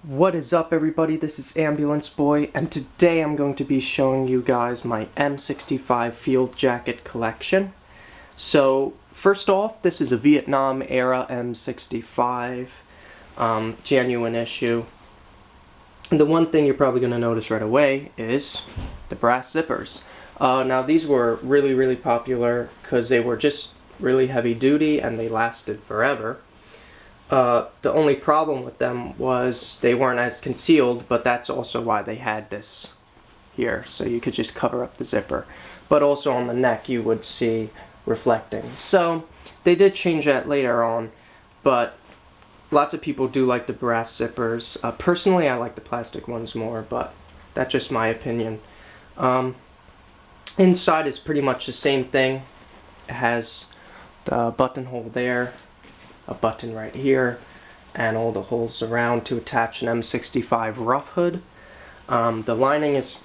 What is up, everybody? This is Ambulance Boy, and today I'm going to be showing you guys my M65 field jacket collection. So, first off, this is a Vietnam era M65, genuine issue. And the one thing you're probably going to notice right away is the brass zippers. Now, these were really popular because they were just really heavy duty and they lasted forever. The only problem with them was they weren't as concealed, but that's also why they had this here, so you could just cover up the zipper. But also on the neck you would see reflecting. So they did change that later on, but lots of people do like the brass zippers. Personally, I like the plastic ones more, but that's just my opinion. Inside is pretty much the same thing. It has the buttonhole there, a button right here, and all the holes around to attach an M65 rough hood. The lining is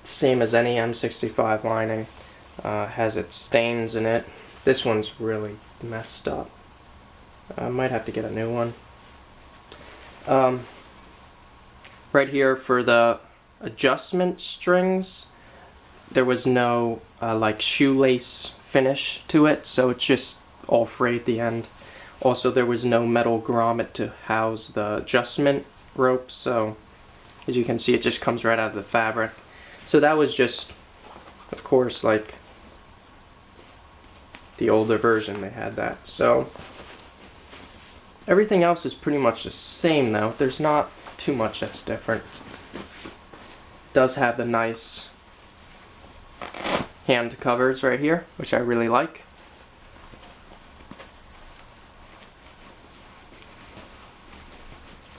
the same as any M65 lining. Has its stains in it. This one's really messed up. I might have to get a new one. Right here for the adjustment strings, there was no like shoelace finish to it, so it's just all frayed at the end. Also, there was no metal grommet to house the adjustment rope, so as you can see, it just comes right out of the fabric. So that was just, of course, like the older version, they had that. So everything else is pretty much the same though. There's not too much that's different. It does have the nice hand covers right here, which I really like.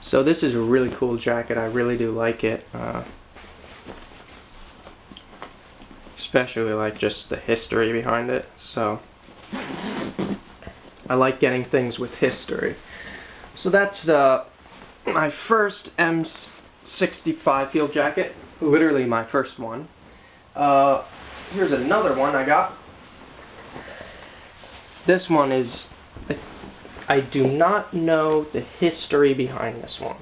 So this is a really cool jacket. I really do like it. Especially like just the history behind it. So I like getting things with history. So that's my first M65 field jacket. Literally my first one. Here's another one I got. This one is... I do not know the history behind this one.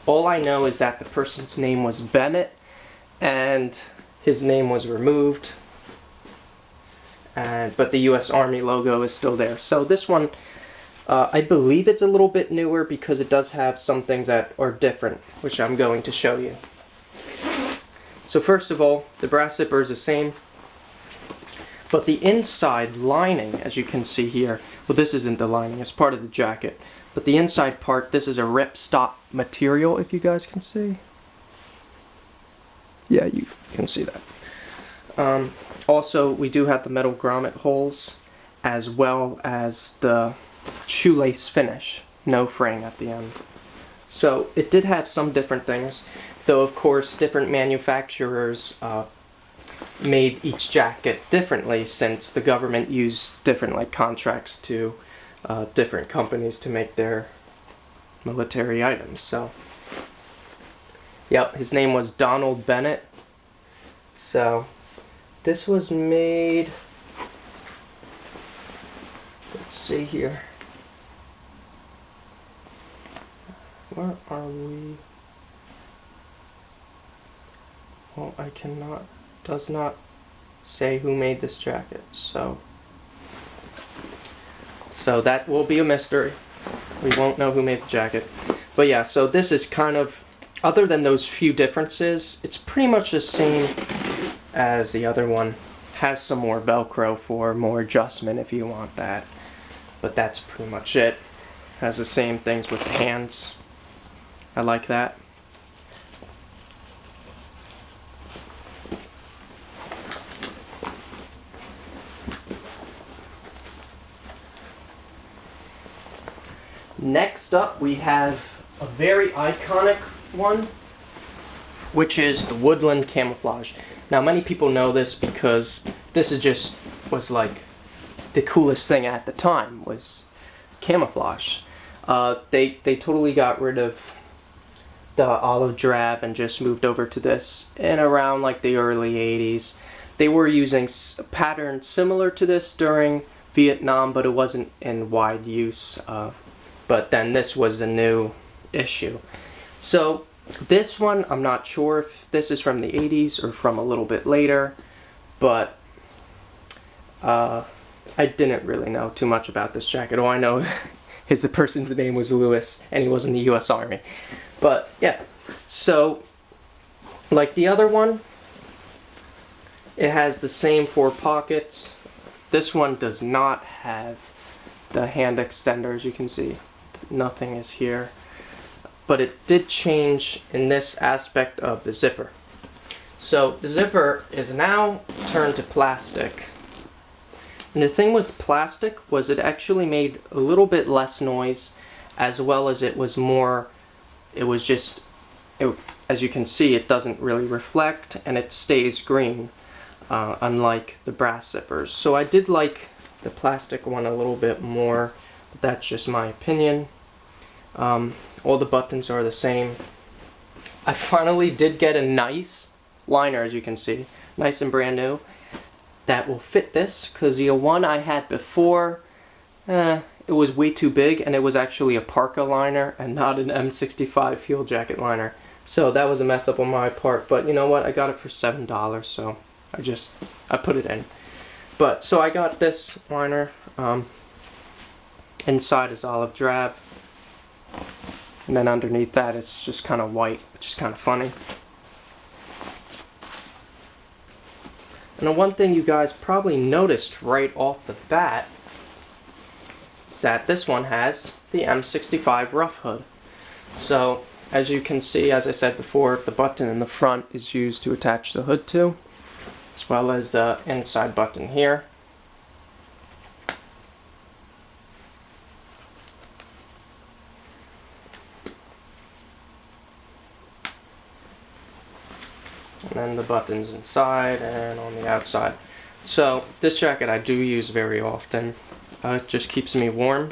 All I know is that the person's name was Bennett and his name was removed, but the US Army logo is still there. So this one, I believe it's a little bit newer because it does have some things that are different, which I'm going to show you. So first of all, the brass zipper is the same, but the inside lining, as you can see here, well, this isn't the lining, it's part of the jacket, but the inside part, this is a ripstop material, if you guys can see. Yeah, you can see that. Also, we do have the metal grommet holes, as well as the shoelace finish, no fraying at the end. So it did have some different things, though of course different manufacturers made each jacket differently, since the government used different like contracts to different companies to make their military items. So yep, his name was Donald Bennett. So this was made, let's see here, where are we? Well, I cannot, does not say who made this jacket, so that will be a mystery. We won't know who made the jacket. But yeah, so this is kind of, other than those few differences, it's pretty much the same as the other one. Has some more Velcro for more adjustment if you want that, but that's pretty much it. Has the same things with the hands. I like that. Next up, we have a very iconic one, which is the Woodland Camouflage. Now, many people know this because this was like the coolest thing at the time, was camouflage. They totally got rid of the olive drab and just moved over to this in around like the early 80s. They were using a pattern similar to this during Vietnam, but it wasn't in wide use. But then this was a new issue. So This one, I'm not sure if this is from the 80s or from a little bit later, but I didn't really know too much about this jacket. All I know is the person's name was Lewis, and he was in the U.S. Army. But yeah, so like the other one, it has the same 4 pockets. This one does not have the hand extender, as you can see. Nothing is here. But it did change in this aspect of the zipper. So the zipper is now turned to plastic. And the thing with plastic was it actually made a little bit less noise, as well as it was more, as you can see, it doesn't really reflect and it stays green, unlike the brass zippers. So I did like the plastic one a little bit more, but that's just my opinion. All the buttons are the same. I finally did get a nice liner, as you can see, nice and brand new, that will fit this, because the one I had before, it was way too big, and it was actually a parka liner and not an M65 field jacket liner. So that was a mess up on my part, but you know what, I got it for $7, so I put it in. But so I got this liner. Inside is olive drab, and then underneath that it's just kind of white, which is kind of funny. And the one thing you guys probably noticed right off the bat is that this one has the M65 rough hood. So as you can see, as I said before, the button in the front is used to attach the hood to, as well as the inside button here. And then the buttons inside and on the outside. So this jacket I do use very often. It just keeps me warm,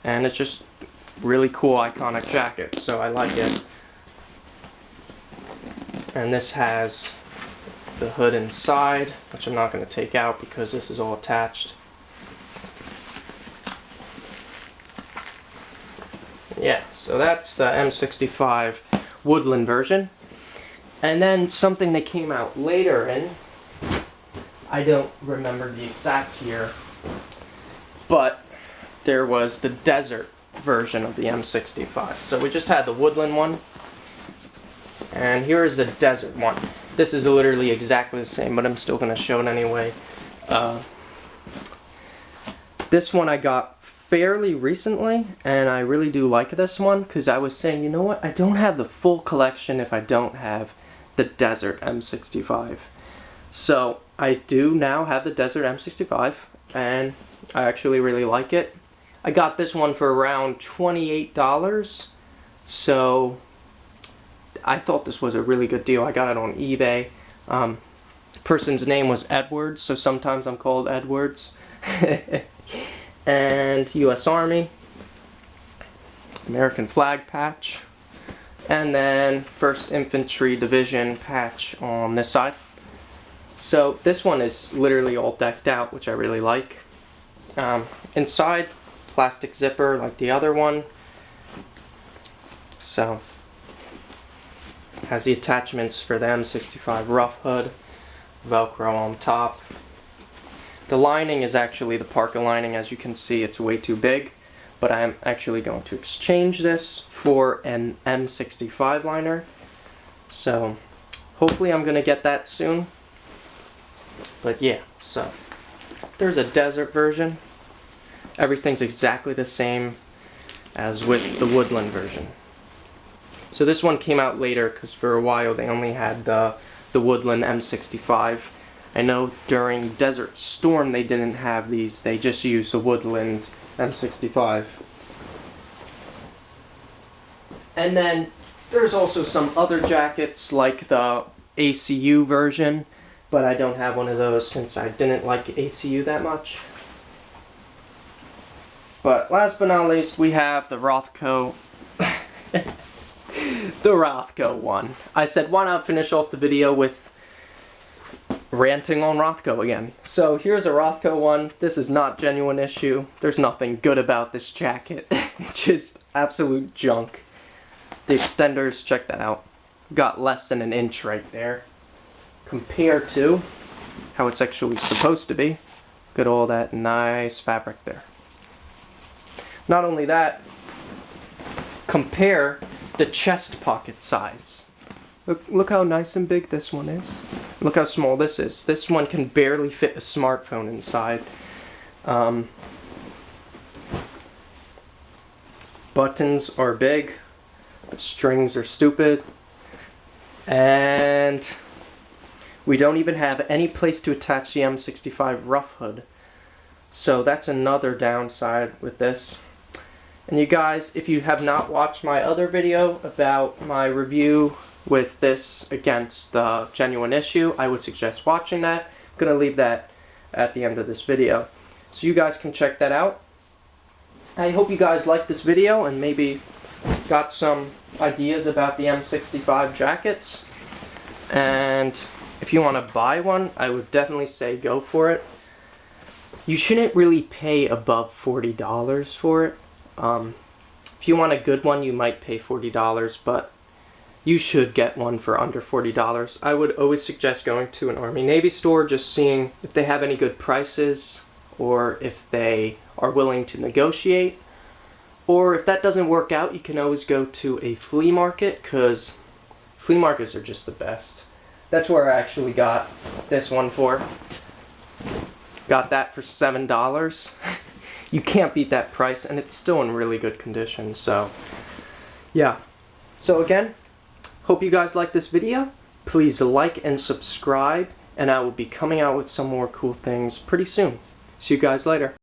and it's just really cool, iconic jacket, so I like it. And this has the hood inside, which I'm not going to take out because this is all attached. Yeah, so that's the M65 Woodland version. And then something that came out later in, I don't remember the exact year, but there was the desert version of the M65. So we just had the Woodland one, and here is the desert one. This is literally exactly the same, but I'm still going to show it anyway. This one I got fairly recently, and I really do like this one, because I was saying, you know what, I don't have the full collection if I don't have the Desert M65. So I do now have the Desert M65, and I actually really like it. I got this one for around $28, so I thought this was a really good deal. I got it on eBay. Person's name was Edwards, so sometimes I'm called Edwards. And U.S. Army, American flag patch, and then 1st Infantry Division patch on this side. So this one is literally all decked out, which I really like. Inside, plastic zipper like the other one. So has the attachments for the M65 rough hood, Velcro on top. The lining is actually the parka lining. As you can see, it's way too big, but I am actually going to exchange this for an M65 liner. So hopefully I'm going to get that soon. But yeah, so there's a desert version. Everything's exactly the same as with the Woodland version. So this one came out later because for a while they only had the Woodland M65. I know during Desert Storm they didn't have these, they just used the Woodland M65. And then there's also some other jackets like the ACU version, but I don't have one of those since I didn't like ACU that much. But last but not least, we have the Rothko. The Rothko one. I said, why not finish off the video with ranting on Rothko again. So here's a Rothko one. This is not genuine issue. There's nothing good about this jacket. It's just absolute junk. The extenders, check that out. Got less than an inch right there compared to how it's actually supposed to be. Look at all that nice fabric there. Not only that, compare the chest pocket size. Look how nice and big this one is. Look how small this is. This one can barely fit a smartphone inside. Buttons are big. The strings are stupid. And we don't even have any place to attach the M65 rough hood. So that's another downside with this. And you guys, if you have not watched my other video about my review with this against the genuine issue, I would suggest watching that. I'm going to leave that at the end of this video. So you guys can check that out. I hope you guys liked this video and maybe got some ideas about the M65 jackets. And if you want to buy one, I would definitely say go for it. You shouldn't really pay above $40 for it. If you want a good one, you might pay $40, but you should get one for under $40. I would always suggest going to an Army Navy store, just seeing if they have any good prices, or if they are willing to negotiate. Or if that doesn't work out, you can always go to a flea market, because flea markets are just the best. That's where I actually got this one for. Got that for $7. You can't beat that price, and it's still in really good condition. So yeah. So again, hope you guys like this video. Please like and subscribe, and I will be coming out with some more cool things pretty soon. See you guys later.